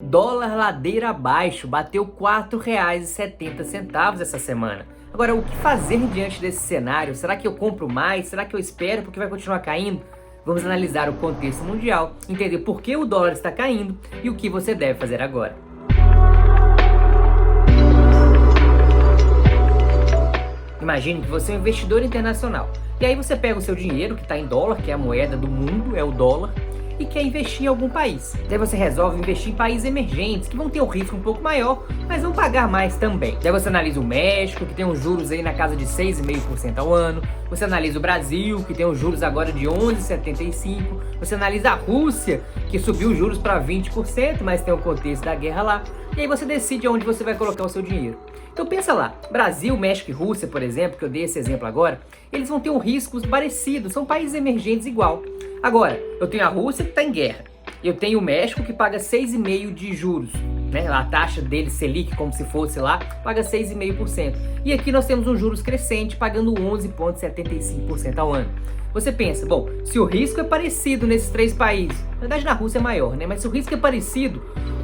Dólar ladeira abaixo, bateu R$ 4,70 essa semana. Agora, o que fazer diante desse cenário? Será que eu compro mais? Será que eu espero porque vai continuar caindo? Vamos analisar o contexto mundial, entender por que o dólar está caindo e o que você deve fazer agora. Imagine que você é um investidor internacional. E aí você pega o seu dinheiro, que está em dólar, que é a moeda do mundo, é o dólar, e quer investir em algum país. Daí você resolve investir em países emergentes, que vão ter um risco um pouco maior, mas vão pagar mais também. Daí você analisa o México, que tem uns juros aí na casa de 6,5% ao ano. Você analisa o Brasil, que tem os juros agora de 11,75%. Você analisa a Rússia, que subiu os juros para 20%, mas tem o contexto da guerra lá. E aí você decide onde você vai colocar o seu dinheiro. Então pensa lá, Brasil, México e Rússia, por exemplo, que eu dei esse exemplo agora, eles vão ter um risco parecido, são países emergentes igual. Agora, eu tenho a Rússia que está em guerra, eu tenho o México que paga 6,5% de juros, né? A taxa dele, Selic, como se fosse lá, paga 6,5%. E aqui nós temos um juros crescente, pagando 11,75% ao ano. Você pensa, bom, se o risco é parecido nesses três países, na verdade na Rússia é maior, né? Mas se o risco é parecido,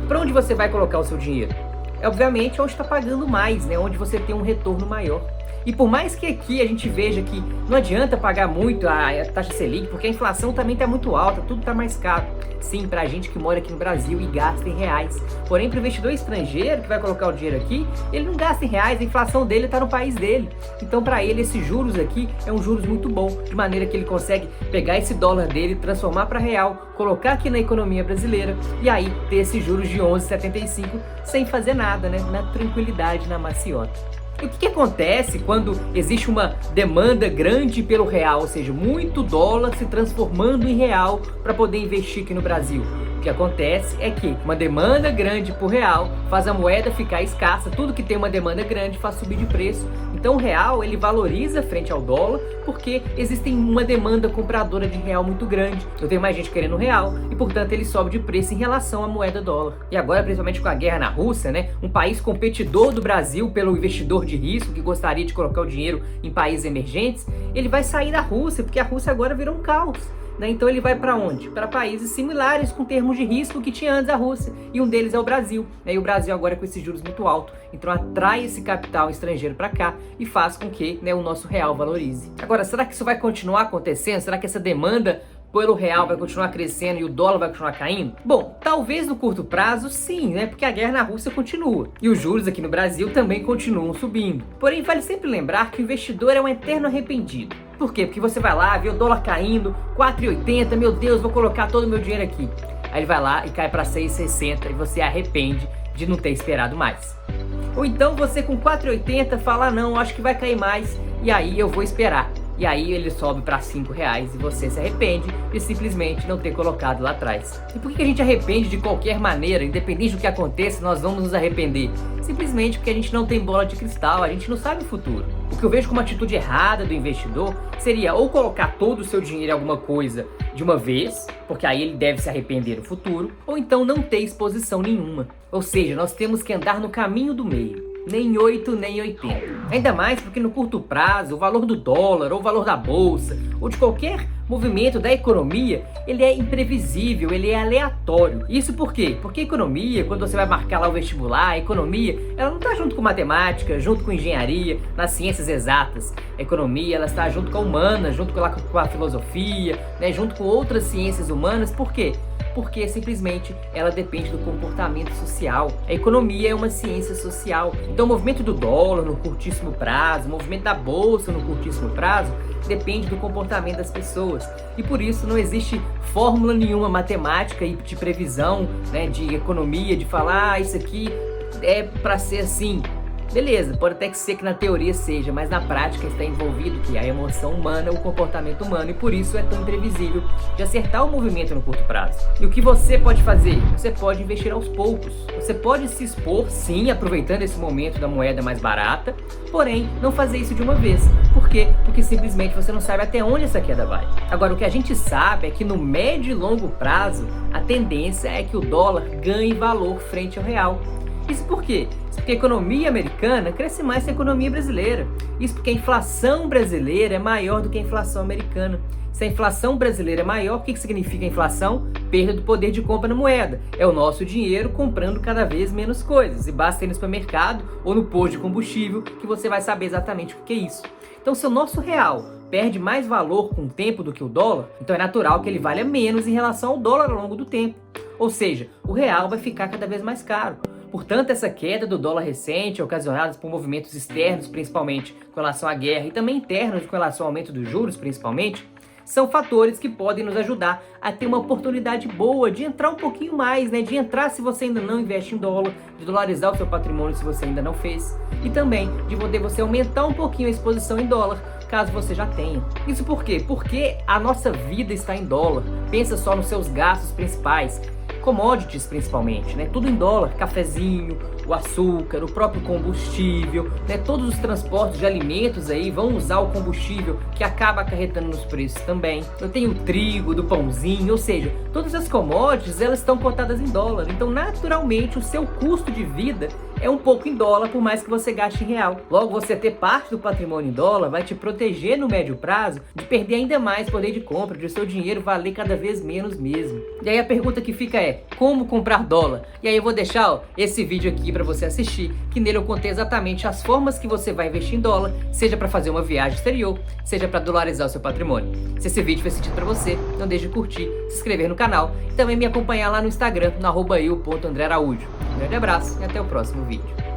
para onde você vai colocar o seu dinheiro? É obviamente onde está pagando mais, né? Onde você tem um retorno maior. E por mais que aqui a gente veja que não adianta pagar muito a taxa Selic, porque a inflação também está muito alta, tudo está mais caro. Sim, para a gente que mora aqui no Brasil e gasta em reais. Porém, para o investidor estrangeiro que vai colocar o dinheiro aqui, ele não gasta em reais, a inflação dele está no país dele. Então, para ele, esses juros aqui é um juros muito bom, de maneira que ele consegue pegar esse dólar dele, transformar para real, colocar aqui na economia brasileira e aí ter esses juros de 11,75 sem fazer nada, né? Na tranquilidade, na maciota. E o que acontece quando existe uma demanda grande pelo real, ou seja, muito dólar se transformando em real para poder investir aqui no Brasil? O que acontece é que uma demanda grande por real faz a moeda ficar escassa, tudo que tem uma demanda grande faz subir de preço. Então o real ele valoriza frente ao dólar porque existe uma demanda compradora de real muito grande. Eu tenho mais gente querendo real e portanto ele sobe de preço em relação à moeda dólar. E agora, principalmente com a guerra na Rússia, né, um país competidor do Brasil pelo investidor de risco que gostaria de colocar o dinheiro em países emergentes, ele vai sair da Rússia porque a Rússia agora virou um caos. Então ele vai para onde? Para países similares com termos de risco que tinha antes a Rússia, e um deles é o Brasil, e o Brasil agora com esses juros muito altos, então atrai esse capital estrangeiro para cá e faz com que o nosso real valorize. Agora, será que isso vai continuar acontecendo? Será que essa demanda pelo real vai continuar crescendo e o dólar vai continuar caindo? Bom, talvez no curto prazo sim, né? Porque a guerra na Rússia continua e os juros aqui no Brasil também continuam subindo. Porém, vale sempre lembrar que o investidor é um eterno arrependido. Por quê? Porque você vai lá, vê o dólar caindo, 4,80, meu Deus, vou colocar todo o meu dinheiro aqui. Aí ele vai lá e cai para 6,60 e você arrepende de não ter esperado mais. Ou então você com 4,80 fala, não, acho que vai cair mais e aí eu vou esperar. E aí ele sobe para R$5 e você se arrepende de simplesmente não ter colocado lá atrás. E por que a gente arrepende de qualquer maneira, independente do que aconteça, nós vamos nos arrepender? Simplesmente porque a gente não tem bola de cristal, a gente não sabe o futuro. O que eu vejo como atitude errada do investidor seria ou colocar todo o seu dinheiro em alguma coisa de uma vez, porque aí ele deve se arrepender no futuro, ou então não ter exposição nenhuma. Ou seja, nós temos que andar no caminho do meio. Nem 8, nem 80. Ainda mais porque no curto prazo, o valor do dólar, ou o valor da bolsa, ou de qualquer movimento da economia, ele é imprevisível, ele é aleatório. Isso por quê? Porque a economia, quando você vai marcar lá o vestibular, a economia, ela não está junto com matemática, junto com engenharia, nas ciências exatas. A economia, ela está junto com a humana, junto com a filosofia, né, junto com outras ciências humanas. Por quê? Porque simplesmente ela depende do comportamento social. A economia é uma ciência social. Então o movimento do dólar no curtíssimo prazo, o movimento da bolsa no curtíssimo prazo, depende do comportamento das pessoas. E por isso não existe fórmula nenhuma matemática e de previsão, né, de economia, de falar, isso aqui é para ser assim. Beleza, pode até ser que na teoria seja, mas na prática está envolvido que a emoção humana, o comportamento humano, e por isso é tão imprevisível de acertar o movimento no curto prazo. E o que você pode fazer? Você pode investir aos poucos. Você pode se expor, sim, aproveitando esse momento da moeda mais barata, porém, não fazer isso de uma vez. Por quê? Porque simplesmente você não sabe até onde essa queda vai. Agora, o que a gente sabe é que no médio e longo prazo, a tendência é que o dólar ganhe valor frente ao real. Isso por quê? Isso porque a economia americana cresce mais que a economia brasileira. Isso porque a inflação brasileira é maior do que a inflação americana. Se a inflação brasileira é maior, o que significa inflação? Perda do poder de compra na moeda. É o nosso dinheiro comprando cada vez menos coisas. E basta ir no supermercado ou no posto de combustível que você vai saber exatamente o que é isso. Então, se o nosso real perde mais valor com o tempo do que o dólar, então é natural que ele valha menos em relação ao dólar ao longo do tempo. Ou seja, o real vai ficar cada vez mais caro. Portanto, essa queda do dólar recente, ocasionada por movimentos externos, principalmente com relação à guerra, e também internos com relação ao aumento dos juros, principalmente, são fatores que podem nos ajudar a ter uma oportunidade boa de entrar um pouquinho mais, né? De entrar se você ainda não investe em dólar, de dolarizar o seu patrimônio se você ainda não fez, e também de poder você aumentar um pouquinho a exposição em dólar, caso você já tenha. Isso por quê? Porque a nossa vida está em dólar. Pensa só nos seus gastos principais, commodities principalmente, né? Tudo em dólar, cafezinho, o açúcar, o próprio combustível, né? Todos os transportes de alimentos aí vão usar o combustível que acaba acarretando nos preços também. Eu tenho o trigo, do pãozinho, ou seja, todas as commodities elas estão cotadas em dólar. Então, naturalmente, o seu custo de vida é um pouco em dólar, por mais que você gaste em real. Logo, você ter parte do patrimônio em dólar vai te proteger no médio prazo de perder ainda mais poder de compra, de o seu dinheiro valer cada vez menos mesmo. E aí a pergunta que fica é, como comprar dólar? E aí eu vou deixar esse vídeo aqui para você assistir, que nele eu contei exatamente as formas que você vai investir em dólar, seja para fazer uma viagem exterior, seja para dolarizar o seu patrimônio. Se esse vídeo fez sentido para você, não deixe de curtir, se inscrever no canal e também me acompanhar lá no Instagram, no @eu.andrearaújo. Um grande abraço e até o próximo vídeo.